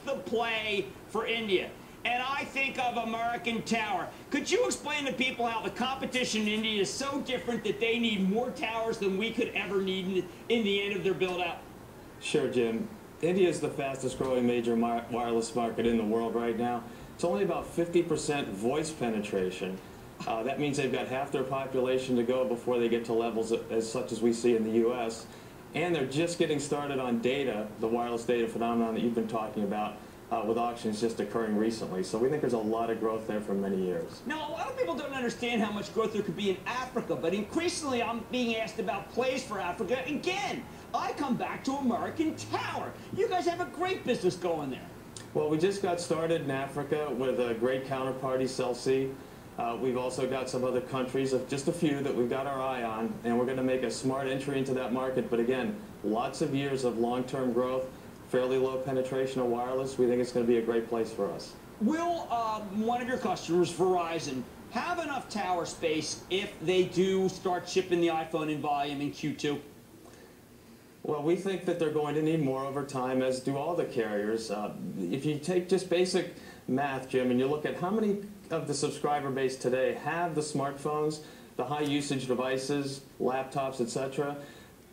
the play for India. And I think of American Tower. Could you explain to people how the competition in India is so different that they need more towers than we could ever need in the end of their build-out? Sure, Jim. India is the fastest growing major wireless market in the world right now. It's only about 50% voice penetration. That means they've got half their population to go before they get to levels as such as we see in the U.S. And they're just getting started on data, the wireless data phenomenon that you've been talking about, with auctions just occurring recently. So we think there's a lot of growth there for many years. Now, a lot of people don't understand how much growth there could be in Africa, but increasingly I'm being asked about plays for Africa. Again, I come back to American Tower. You guys have a great business going there. Well, we just got started in Africa with a great counterparty, Cell C. We've also got some other countries, just a few that we've got our eye on, and we're going to make a smart entry into that market. But again, lots of years of long-term growth, fairly low penetration of wireless. We think it's going to be a great place for us. Will one of your customers, Verizon, have enough tower space if they do start shipping the iPhone in volume in Q2? Well, we think that they're going to need more over time, as do all the carriers. If you take just basic math, Jim, and you look at how many of the subscriber base today have the smartphones, the high usage devices, laptops, etc.,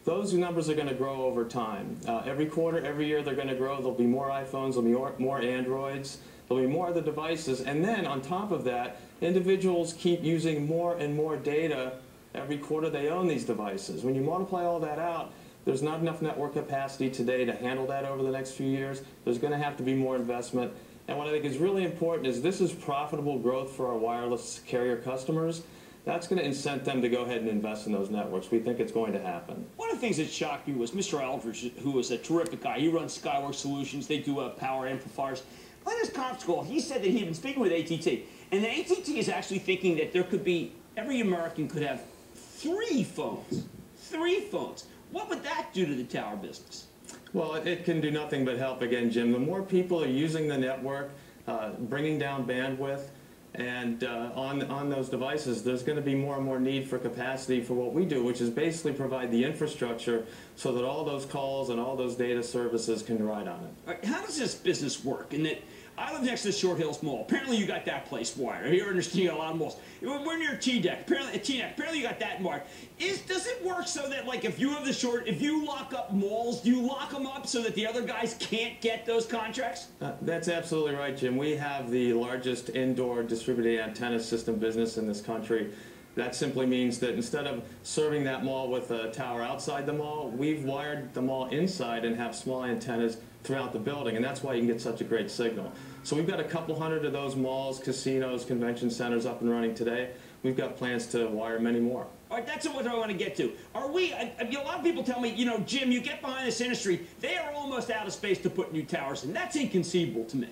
those numbers are going to grow over time. Every quarter, every year, they're going to grow. There'll be more iPhones, there'll be more Androids, there'll be more of the devices. And then, on top of that, individuals keep using more and more data every quarter they own these devices. When you multiply all that out, there's not enough network capacity today to handle that over the next few years. There's going to have to be more investment. And what I think is really important is this is profitable growth for our wireless carrier customers. That's going to incent them to go ahead and invest in those networks. We think it's going to happen. One of the things that shocked me was Mr. Aldridge, who is a terrific guy. He runs Skyworks Solutions. They do power amplifiers. On his conference call, he said that he had been speaking with AT&T, and that AT&T is actually thinking that there could be, every American could have 3 phones. 3 phones. What would that do to the tower business? Well, it can do nothing but help again, Jim. The more people are using the network, bringing down bandwidth, and on those devices, there's going to be more and more need for capacity for what we do, which is basically provide the infrastructure so that all those calls and all those data services can ride on it. All right, how does this business work? In that I live next to the Short Hills Mall. Apparently you got that place wired. Here understand a lot of malls. We're near T-Deck. Apparently you got that wired. Does it work so that, like, if you lock up malls, do you lock them up so that the other guys can't get those contracts? That's absolutely right, Jim. We have the largest indoor distributed antenna system business in this country. That simply means that instead of serving that mall with a tower outside the mall, we've wired the mall inside and have small antennas throughout the building, and that's why you can get such a great signal. So we've got a couple hundred of those malls, casinos, convention centers up and running today. We've got plans to wire many more. All right, that's what I want to get to. Are we, a lot of people tell me, you know, Jim, you get behind this industry, they are almost out of space to put new towers in. That's inconceivable to me.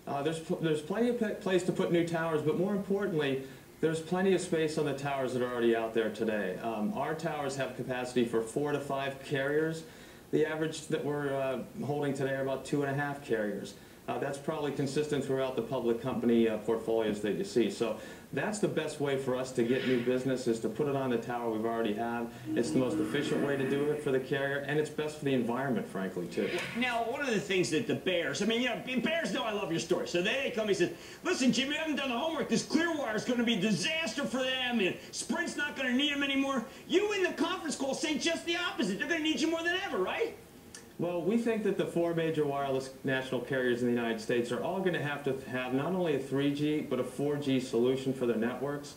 There's plenty of place to put new towers, but more importantly, there's plenty of space on the towers that are already out there today. Our towers have capacity for 4 to 5 carriers. The average that we're holding today are about 2.5 carriers. That's probably consistent throughout the public company portfolios that you see. So that's the best way for us to get new business, is to put it on the tower we've already have. It's the most efficient way to do it for the carrier, and it's best for the environment, frankly, too. Now, one of the things that the Bears, I mean, you know, Bears know I love your story. So they come and say, listen, Jim, you haven't done the homework. This Clearwire is going to be a disaster for them, and Sprint's not going to need them anymore. You in the conference call say just the opposite. They're going to need you more than ever, right? Well, we think that the 4 major wireless national carriers in the United States are all going to have not only a 3G, but a 4G solution for their networks.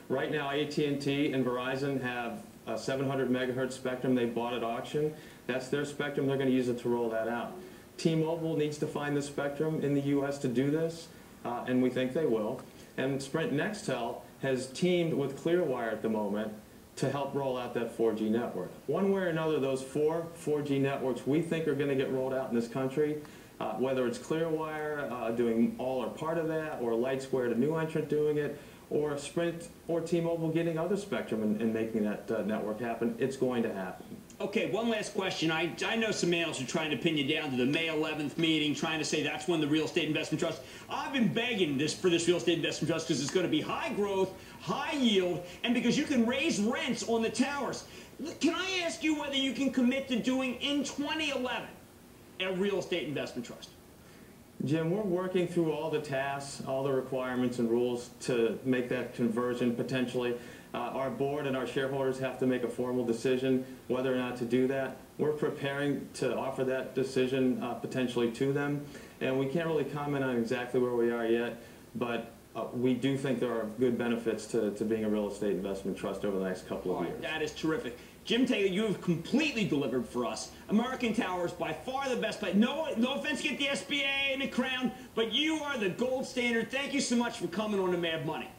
Right now, AT&T and Verizon have a 700 megahertz spectrum they bought at auction. That's their spectrum. They're going to use it to roll that out. T-Mobile needs to find the spectrum in the U.S. to do this, and we think they will. And Sprint Nextel has teamed with Clearwire at the moment to help roll out that 4G network. One way or another, those 4 4G networks we think are going to get rolled out in this country, whether it's Clearwire doing all or part of that, or LightSquared, a new entrant doing it, or Sprint or T-Mobile getting other spectrum and making that network happen. It's going to happen. Okay, one last question. I know some analysts are trying to pin you down to the May 11th meeting, trying to say that's when the Real Estate Investment Trust. I've been begging for this Real Estate Investment Trust because it's going to be high growth, high yield, and because you can raise rents on the towers. Can I ask you whether you can commit to doing in 2011 a Real Estate Investment Trust? Jim, we're working through all the tasks, all the requirements and rules to make that conversion potentially. Our board and our shareholders have to make a formal decision whether or not to do that. We're preparing to offer that decision potentially to them, and we can't really comment on exactly where we are yet, but we do think there are good benefits to being a real estate investment trust over the next couple of years. That is terrific. Jim Taylor, you have completely delivered for us. American Tower is by far the best place. No offense to get the SBA and the Crown, but you are the gold standard. Thank you so much for coming on to Mad Money.